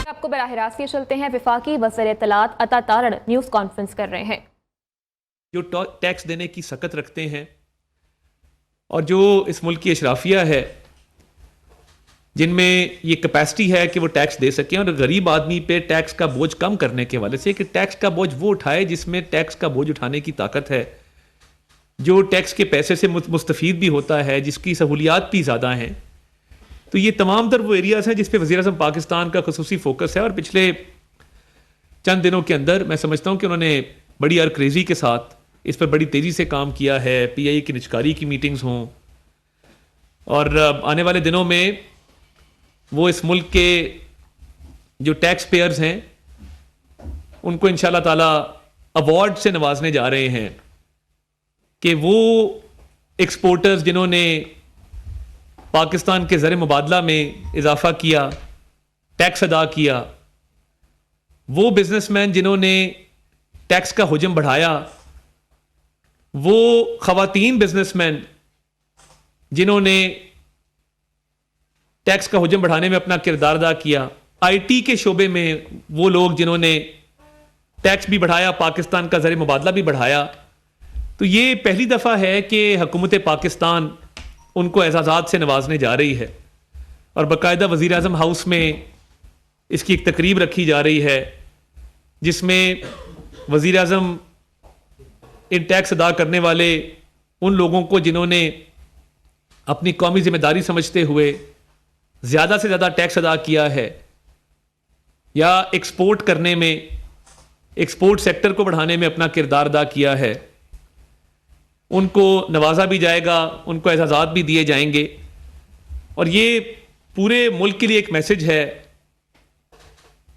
आपको बराह रास्त चलते हैं। वफाकी वज़ीर इत्तलात अता तारड़ न्यूज़ कॉन्फ्रेंस कर रहे हैं। जो टैक्स देने की सकत रखते हैं और जो इस मुल्क की अशराफिया है जिनमें ये कैपेसिटी है कि वो टैक्स दे सकें और गरीब आदमी पे टैक्स का बोझ कम करने के हवाले से कि टैक्स का बोझ वो उठाए जिसमें टैक्स का बोझ उठाने की ताकत है, जो टैक्स के पैसे से मुस्तफ़ीद भी होता है, जिसकी सहूलियात भी ज़्यादा हैं। तो ये तमाम तर वो एरियाज़ हैं जिस पे वज़ीर-ए-आज़म पाकिस्तान का ख़ुसूसी फोकस है और पिछले चंद दिनों के अंदर मैं समझता हूँ कि उन्होंने बड़ी अरक्रेज़ी के साथ इस पर बड़ी तेज़ी से काम किया है। PIA की निजकारी की मीटिंग्स हों और आने वाले दिनों में वो इस मुल्क के जो टैक्स पेयर्स हैं उनको इंशाल्लाह ताला अवार्ड से नवाजने जा रहे हैं कि वो एक्सपोर्टर्स जिन्होंने पाकिस्तान के ज़र मुबादला में इजाफा किया, टैक्स अदा किया, वो बिजनेसमैन जिन्होंने टैक्स का हुजम बढ़ाया, वो ख़वातीन बिजनेसमैन जिन्होंने टैक्स का हुजम बढ़ाने में अपना किरदार अदा किया, IT के शोबे में वो लोग जिन्होंने टैक्स भी बढ़ाया, पाकिस्तान का ज़र मुबादला भी बढ़ाया। तो ये पहली दफ़ा है कि हुकूमत पाकिस्तान उनको एजाज़ात से नवाजने जा रही है और बाकायदा वज़ीर-ए-आज़म हाउस में इसकी एक तकरीब रखी जा रही है जिसमें वज़ीर-ए-आज़म इन टैक्स अदा करने वाले उन लोगों को जिन्होंने अपनी कौमी जिम्मेदारी समझते हुए ज़्यादा से ज़्यादा टैक्स अदा किया है या एक्सपोर्ट करने में, एक्सपोर्ट सेक्टर को बढ़ाने में अपना किरदार अदा किया है, उनको नवाजा भी जाएगा, उनको एजाज़ात भी दिए जाएंगे। और ये पूरे मुल्क के लिए एक मैसेज है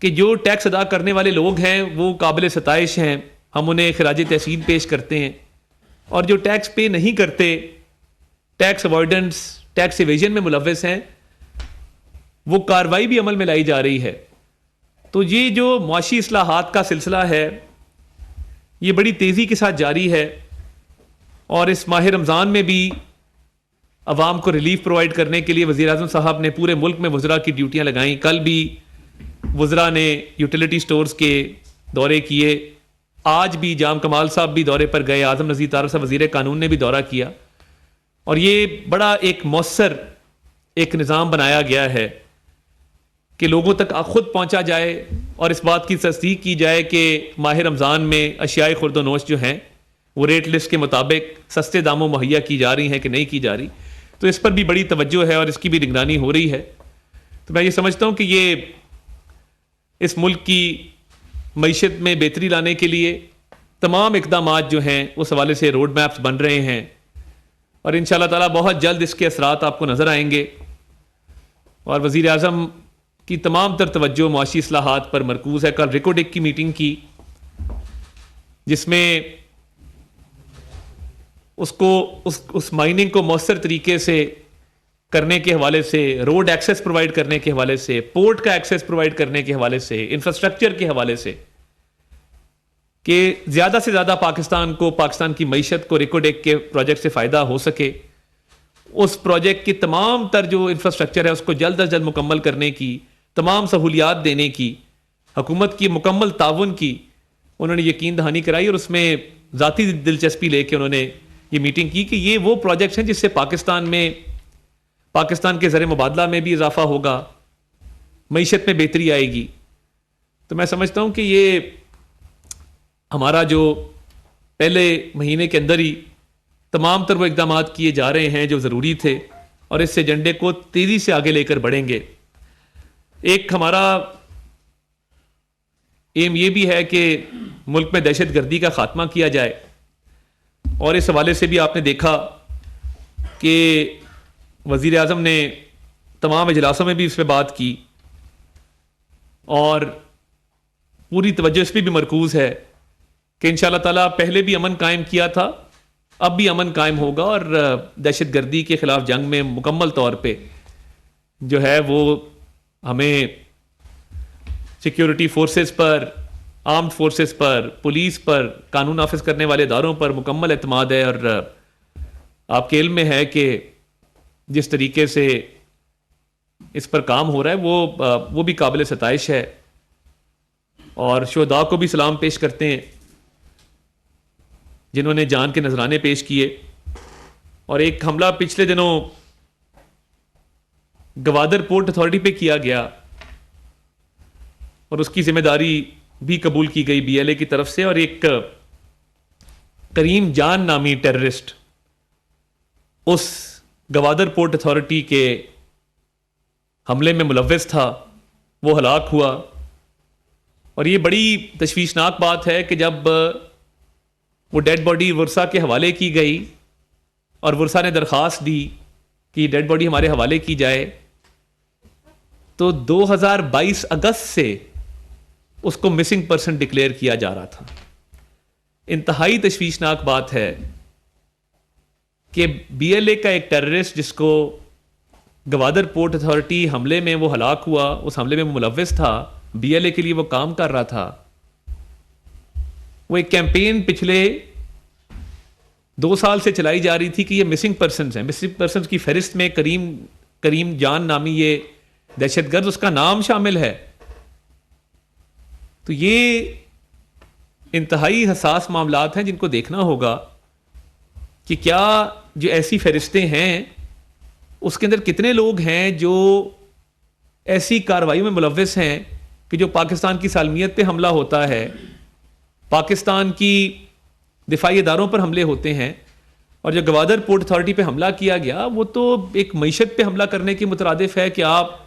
कि जो टैक्स अदा करने वाले लोग हैं वो काबिल सताइश हैं, हम उन्हें खराज तहसीन पेश करते हैं। और जो टैक्स पे नहीं करते, टैक्स अवॉइडेंस, टैक्स इवेजन में मुलव्वस हैं, वो कार्रवाई भी अमल में लाई जा रही है। तो ये जो मुआशी इस्लाहात का सिलसिला है ये बड़ी तेज़ी के साथ जारी है और इस माह रमज़ान में भी अवाम को रिलीफ प्रोवाइड करने के लिए वज़ीर-ए-आज़म साहब ने पूरे मुल्क में वज़रा की ड्यूटियाँ लगाईं। कल भी वज़रा ने यूटिलिटी स्टोर्स के दौरे किए, आज भी जाम कमाल साहब भी दौरे पर गए, आज़म नज़ीर तारड़ साहब वज़ीर कानून ने भी दौरा किया और ये बड़ा एक मौसर एक निज़ाम बनाया गया है कि लोगों तक खुद पहुँचा जाए और इस बात की तस्दीक की जाए कि माह रमज़ान में अशियाए खुर्दोनोश जो हैं वो रेट लिस्ट के मुताबिक सस्ते दामों मुहैया की जा रही हैं कि नहीं की जा रही। तो इस पर भी बड़ी तवज्जो है और इसकी भी निगरानी हो रही है। तो मैं ये समझता हूँ कि ये इस मुल्क की मईशत में बेहतरी लाने के लिए तमाम इक़दामात जो हैं उस हवाले से रोड मैप्स बन रहे हैं और इंशाअल्लाह ताला बहुत जल्द इसके असरात आपको नज़र आएंगे। और वज़ीर-ए-आज़म की तमाम तर तवज्जो मुआशी इस्लाहात पर मरकूज़ है। कल रिकोडिक की मीटिंग की जिसमें उसको उस माइनिंग को मौसर तरीके से करने के हवाले से, रोड एक्सेस प्रोवाइड करने के हवाले से, पोर्ट का एक्सेस प्रोवाइड करने के हवाले से, इंफ्रास्ट्रक्चर के हवाले से कि ज़्यादा से ज़्यादा पाकिस्तान को, पाकिस्तान की मईशत को रिकोडेक के प्रोजेक्ट से फ़ायदा हो सके, उस प्रोजेक्ट की तमाम तर जो इंफ्रास्ट्रक्चर है उसको जल्द अज जल्द मुकम्मल करने की, तमाम सहूलियात देने की, हुकूमत की मुकम्मल ताउन की उन्होंने यकीन दहानी कराई और उसमें ज़ाती दिलचस्पी लेके उन्होंने ये मीटिंग की कि ये वो प्रोजेक्ट्स हैं जिससे पाकिस्तान के ज़र मुबादला में भी इजाफा होगा, मईशत में बेहतरी आएगी। तो मैं समझता हूँ कि ये हमारा जो पहले महीने के अंदर ही तमाम तर वो इक़दाम किए जा रहे हैं जो ज़रूरी थे और इस एजेंडे को तेज़ी से आगे लेकर बढ़ेंगे। एक हमारा एम ये भी है कि मुल्क में दहशत गर्दी का ख़ात्मा किया जाए और इस हवाले से भी आपने देखा कि वज़ीर-ए-आज़म ने तमाम इजलासों में भी इस पर बात की और पूरी तवज्जो इस पर भी मरकूज़ है कि इंशाअल्लाह ताला पहले भी अमन कायम किया था, अब भी अमन कायम होगा और दहशत गर्दी के ख़िलाफ़ जंग में मुकम्मल तौर पे जो है वो हमें सिक्योरिटी फोर्सेस पर, आर्म्ड फोर्सेस पर, पुलिस पर, कानून नाफिज करने वाले इदारों पर मुकम्मल एतमाद है। और आपके इल्म में है कि जिस तरीके से इस पर काम हो रहा है वो भी काबिल सताइश है। और शुहदा को भी सलाम पेश करते हैं जिन्होंने जान के नजराने पेश किए। और एक हमला पिछले दिनों गवादर पोर्ट अथॉरिटी पे किया गया और उसकी जिम्मेदारी भी कबूल की गई बीएलए की तरफ से, और एक करीम जान नामी टेररिस्ट उस गवादर पोर्ट अथॉरिटी के हमले में मुलव्विस था, वो हलाक हुआ। और ये बड़ी तशवीशनाक बात है कि जब वो डेड बॉडी वर्सा के हवाले की गई और वर्सा ने दरख्वास्त दी कि डेड बॉडी हमारे हवाले की जाए, तो 2022 अगस्त से उसको मिसिंग पर्सन डिक्लेयर किया जा रहा था। इंतहाई तशवीशनाक बात है कि बीएलए का एक टेररिस्ट जिसको गवादर पोर्ट अथॉरिटी हमले में वो हलाक हुआ, उस हमले में वो मुलव्विस था, बीएलए के लिए वो काम कर रहा था, वो एक कैंपेन पिछले 2 साल से चलाई जा रही थी कि ये मिसिंग पर्सन्स हैं। मिसिंग पर्सन्स की फहरिस्त में करीम जान नामी ये दहशतगर्द, उसका नाम शामिल है। तो ये इंतहाई हसास मामलात हैं जिनको देखना होगा कि क्या जो ऐसी फहरिस्तें हैं उसके अंदर कितने लोग हैं जो ऐसी कार्रवाई में मुलव्विस हैं कि जो पाकिस्तान की सालमियत पे हमला होता है, पाकिस्तान की दिफाई इदारों पर हमले होते हैं। और जो गवादर पोर्ट अथॉरिटी पे हमला किया गया वो तो एक मईशत पे हमला करने के मुतरादिफ है कि आप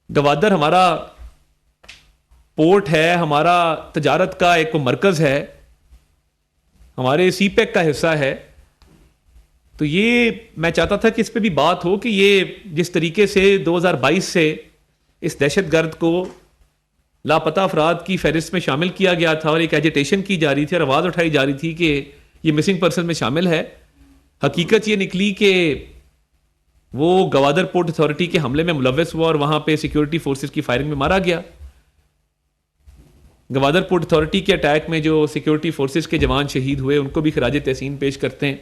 गवादर हमारा पोर्ट है, हमारा तजारत का एक मरकज़ है, हमारे सीपैक का हिस्सा है। तो ये मैं चाहता था कि इस पे भी बात हो कि ये जिस तरीके से 2022 से इस दहशतगर्द को लापता अफराद की फहरिस्त में शामिल किया गया था और एक एजिटेशन की जा रही थी और आवाज़ उठाई जा रही थी कि ये मिसिंग पर्सन में शामिल है, हकीकत ये निकली कि वो गवादर पोर्ट अथॉरिटी के हमले में मुलव्विस हुआ और वहां पे सिक्योरिटी फोर्सेस की फायरिंग में मारा गया। गवादर पोर्ट अथॉरिटी के अटैक में जो सिक्योरिटी फोर्सेस के जवान शहीद हुए उनको भी खराज तहसीन पेश करते हैं।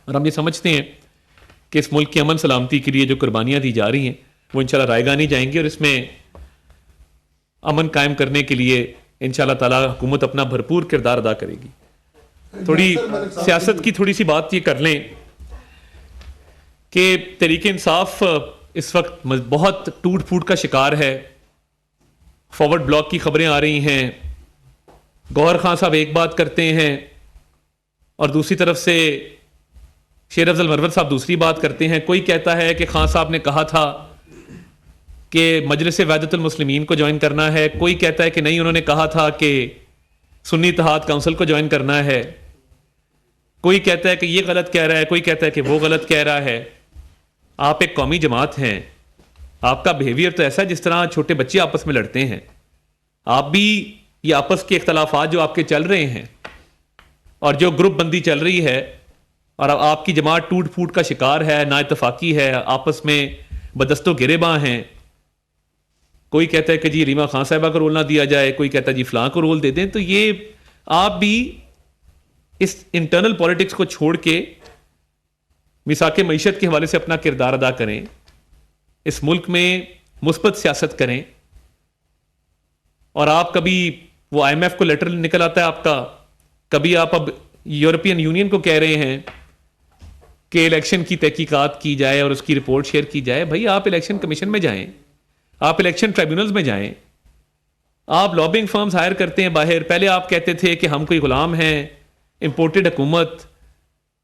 और हम ये समझते हैं कि इस मुल्क की अमन सलामती के लिए जो कुर्बानियां दी जा रही हैं वो इंशाल्लाह रायगानी जाएंगी और इसमें अमन कायम करने के लिए इंशाल्लाह ताला हुकूमत अपना भरपूर किरदार अदा करेगी। थोड़ी सियासत की थोड़ी सी बात ये कर लें कि तहरीक इंसाफ इस वक्त बहुत टूट फूट का शिकार है। फॉरवर्ड ब्लॉक की खबरें आ रही हैं, गौहर खान साहब एक बात करते हैं और दूसरी तरफ से शेर अफजल मरवत साहब दूसरी बात करते हैं। कोई कहता है कि खान साहब ने कहा था कि मजलिस वहदतुल मुस्लिमीन को ज्वाइन करना है, कोई कहता है कि नहीं उन्होंने कहा था कि सुन्नी इत्तेहाद काउंसिल को ज्वाइन करना है, कोई कहता है कि ये गलत कह रहा है, कोई कहता है कि वो गलत कह रहा है। आप एक कौमी जमात हैं, आपका बिहेवियर तो ऐसा है जिस तरह छोटे बच्चे आपस में लड़ते हैं। आप भी ये आपस के इख्तलाफात जो आपके चल रहे हैं और जो ग्रुप बंदी चल रही है और आपकी जमात टूट फूट का शिकार है, ना इत्तफाकी है, आपस में बदस्तो गिरेबां हैं। कोई कहता है कि जी रीमा खान साहिबा को रोल ना दिया जाए, कोई कहता है जी फलां को रोल दे दें। तो ये आप भी इस इंटरनल पॉलिटिक्स को छोड़ के मिसाक मईशत के हवाले से अपना किरदार अदा करें, इस मुल्क में मुस्बत सियासत करें। और आप कभी वो IMF को लेटर निकल आता है आपका, कभी आप अब यूरोपियन यूनियन को कह रहे हैं कि इलेक्शन की तहकीकात की जाए और उसकी रिपोर्ट शेयर की जाए। भाई आप इलेक्शन कमीशन में जाएं, आप इलेक्शन ट्राइब्यूनल्स में जाएं, आप लॉबिंग फर्म्स हायर करते हैं बाहर। पहले आप कहते थे कि हम कोई गुलाम हैं, इंपोर्टेड हुकूमत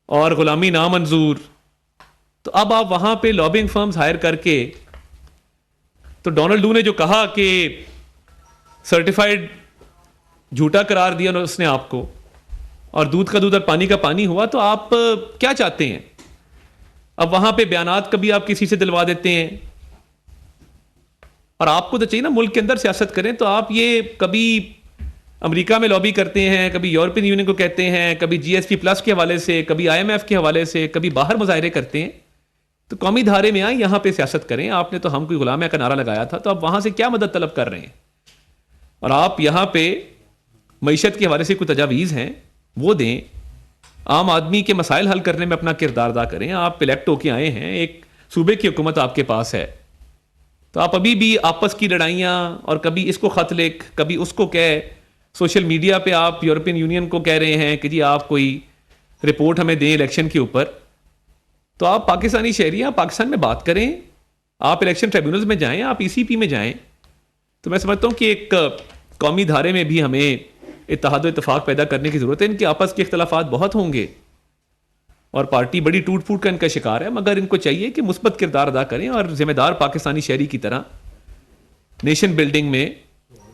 और गुलामी नामंजूर, तो अब आप वहां पे लॉबिंग फर्म्स हायर करके, तो डोनाल्ड डू ने जो कहा कि सर्टिफाइड झूठा करार दिया उसने आपको और दूध का दूध और पानी का पानी हुआ, तो आप क्या चाहते हैं? अब वहां पे बयानात कभी आप किसी से दिलवा देते हैं और आपको तो चाहिए ना मुल्क के अंदर सियासत करें। तो आप ये कभी अमेरिका में लॉबी करते हैं, कभी यूरोपियन यूनियन को कहते हैं, कभी GSP+ के हवाले से, कभी IMF के हवाले से, कभी बाहर मुजाहरे करते हैं। तो कौमी धारे में आए, यहां पे सियासत करें। आपने तो हम कोई गुलाम है का नारा लगाया था, तो आप वहां से क्या मदद तलब कर रहे हैं? और आप यहां पे मईशत के हवाले से कोई तजावीज़ हैं वो दें, आम आदमी के मसाइल हल करने में अपना किरदार अदा करें। आप इलेक्ट होके आए हैं, एक सूबे की हुकूमत आपके पास है, तो आप अभी भी आपस की लड़ाइयाँ और कभी इसको खत लिख कभी उसको कह, सोशल मीडिया पे आप यूरोपियन यूनियन को कह रहे हैं कि जी आप कोई रिपोर्ट हमें दें इलेक्शन के ऊपर। तो आप पाकिस्तानी शहरी आप पाकिस्तान में बात करें, आप इलेक्शन ट्रिब्यूनल्स में जाएं, आप ईसीपी में जाएं। तो मैं समझता हूँ कि एक कौमी धारे में भी हमें इत्तेहाद व इत्तेफाक पैदा करने की ज़रूरत है। इनके आपस के इख्तलाफात बहुत होंगे और पार्टी बड़ी टूट फूट का इनका शिकार है, मगर इनको चाहिए कि मुस्बत किरदार अदा करें और ज़िम्मेदार पाकिस्तानी शहरी की तरह नेशन बिल्डिंग में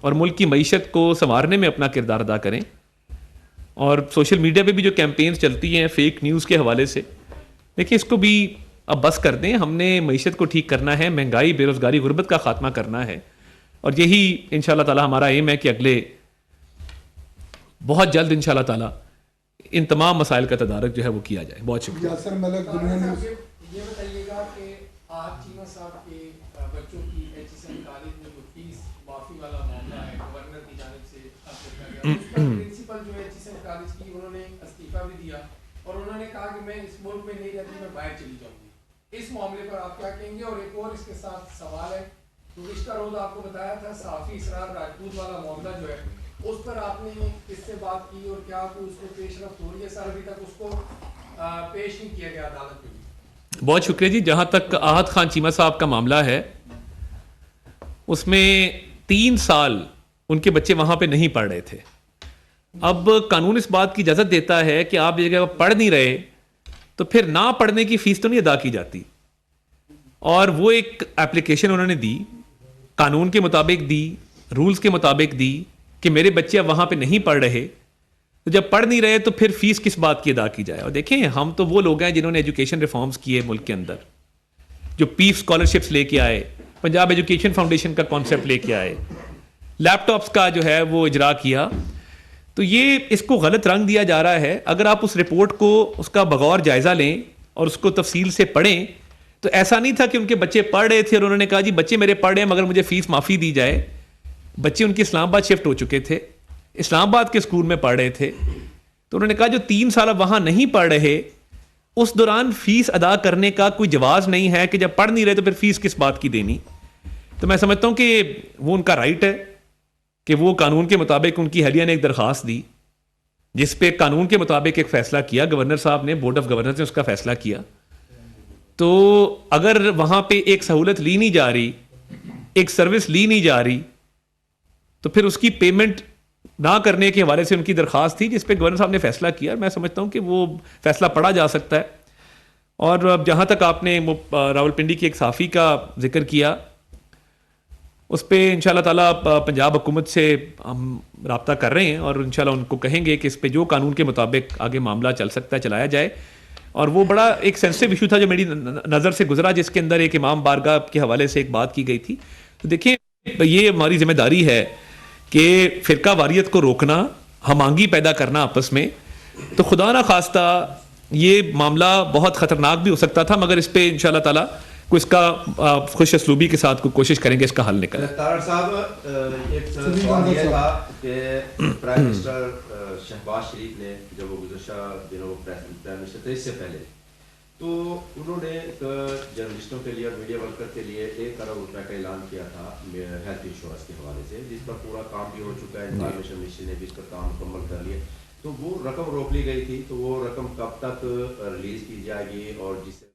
और मुल्क की मईशत को संवारने में अपना किरदार अदा करें। और सोशल मीडिया पे भी जो कैंपेन्स चलती हैं फेक न्यूज़ के हवाले से, देखिए इसको भी अब बस कर दें। हमने मईशत को ठीक करना है, महंगाई बेरोज़गारी गुर्बत का खात्मा करना है और यही इंशाअल्लाह ताला हमारा एम है कि अगले बहुत जल्द इंशाअल्लाह ताला इन तमाम मसाइल का तदारक जो है वो किया जाए। बहुत शुक्रिया। यासर मलिक दुनिया न्यूज़। ये बताइएगा कि आज चीमा साहब के बच्चों की HSN कॉलेज में जो फीस माफी वाला मामला है गवर्नर की जानिब से प्रिंसिपल जो है HSN कॉलेज की उन्होंने इस्तीफा भी दिया और उन्होंने कहा कि मैं इस मुल्क में नहीं रहती, मैं बाहर चली जाऊंगी। इस मामले पर आप क्या कहेंगे? और एक और इसके साथ सवाल है, गुज़िश्ता रोज आपको बताया था साफी इसरार राजपूत वाला मामला जो है उस पर आपने किससे बात की और क्या कोई उसको पेशरफ्त हो रही है? सर अभी तक उसको पेश नहीं किया गया अदालत में। बहुत शुक्रिया जी। जहाँ तक आहत खान चीमा साहब का मामला है, उसमें 3 साल उनके बच्चे वहाँ पे नहीं पढ़ रहे थे। अब कानून इस बात की इजाज़त देता है कि आप जगह पढ़ नहीं रहे तो फिर ना पढ़ने की फ़ीस तो नहीं अदा की जाती। और वो एक एप्लीकेशन उन्होंने दी, कानून के मुताबिक दी, रूल्स के मुताबिक दी कि मेरे बच्चे अब वहाँ पे नहीं पढ़ रहे, तो जब पढ़ नहीं रहे तो फिर फीस किस बात की अदा की जाए। और देखें, हम तो वो लोग हैं जिन्होंने एजुकेशन रिफॉर्म्स किए मुल्क के अंदर, जो पीस स्कॉलरशिप्स लेके आए, पंजाब एजुकेशन फाउंडेशन का कॉन्सेप्ट लेके आए, लैपटॉप्स का जो है वो इजरा किया। तो ये इसको गलत रंग दिया जा रहा है। अगर आप उस रिपोर्ट को उसका बगौर जायज़ा लें और उसको तफसील से पढ़ें तो ऐसा नहीं था कि उनके बच्चे पढ़ रहे थे और उन्होंने कहा जी बच्चे मेरे पढ़ रहे हैं मगर मुझे फ़ीस माफ़ी दी जाए। बच्चे उनके इस्लामाबाद शिफ्ट हो चुके थे, इस्लामाबाद के स्कूल में पढ़ रहे थे। तो उन्होंने कहा जो 3 साल अब वहाँ नहीं पढ़ रहे, उस दौरान फ़ीस अदा करने का कोई जवाज़ नहीं है कि जब पढ़ नहीं रहे तो फिर फ़ीस किस बात की देनी। तो मैं समझता हूँ कि वो उनका राइट है कि वो कानून के मुताबिक, उनकी अहलिया ने एक दरख्वास्त दी जिस पे कानून के मुताबिक एक फ़ैसला किया, गवर्नर साहब ने, बोर्ड ऑफ गवर्नर्स ने उसका फ़ैसला किया। तो अगर वहाँ पे एक सहूलत ली नहीं जा रही, एक सर्विस ली नहीं जा रही, तो फिर उसकी पेमेंट ना करने के हवाले से उनकी दरख्वास्त थी जिस पे गवर्नर साहब ने फ़ैसला किया। मैं समझता हूँ कि वो फ़ैसला पढ़ा जा सकता है। और अब जहाँ तक आपने रावलपिंडी की एक साफ़ी का जिक्र किया, उस पर इंशाल्लाह ताला पंजाब हुकूमत से हम रब्ता कर रहे हैं और इंशाल्लाह उनको कहेंगे कि इस पे जो कानून के मुताबिक आगे मामला चल सकता है चलाया जाए। और वो बड़ा एक सेंसिटिव इशू था जो मेरी नज़र से गुजरा, जिसके अंदर एक इमाम बारगाह के हवाले से एक बात की गई थी। तो देखिए, ये हमारी जिम्मेदारी है कि फ़िरका वारियत को रोकना, हमांगी पैदा करना आपस में। तो खुदा ना खास्ता ये मामला बहुत ख़तरनाक भी हो सकता था, मगर इस पर इंशाल्लाह ताला को इसका खुश असलूबी के साथ को कोशिश करेंगे इसका हल निकालें। तारड़ साहब, एक सवाल यह था कि प्राइम मिनिस्टर शहबाज शरीफ ने जब वो गुज़श्ता दिनों प्राइम मिनिस्टर थे इससे पहले, तो उन्होंने जर्नलिस्टों के लिए और मीडिया वर्कर के लिए 1 करोड़ रुपए का ऐलान किया था हेल्थ इंश्योरेंस के हवाले से, जिस पर पूरा काम भी हो चुका है। इन्फॉर्मेशन मिनिस्ट्री ने भी इस पर काम मुकम्मल कर लिया। तो वो रकम रोक ली गई थी, तो वो रकम कब तक रिलीज़ की जाएगी और जिससे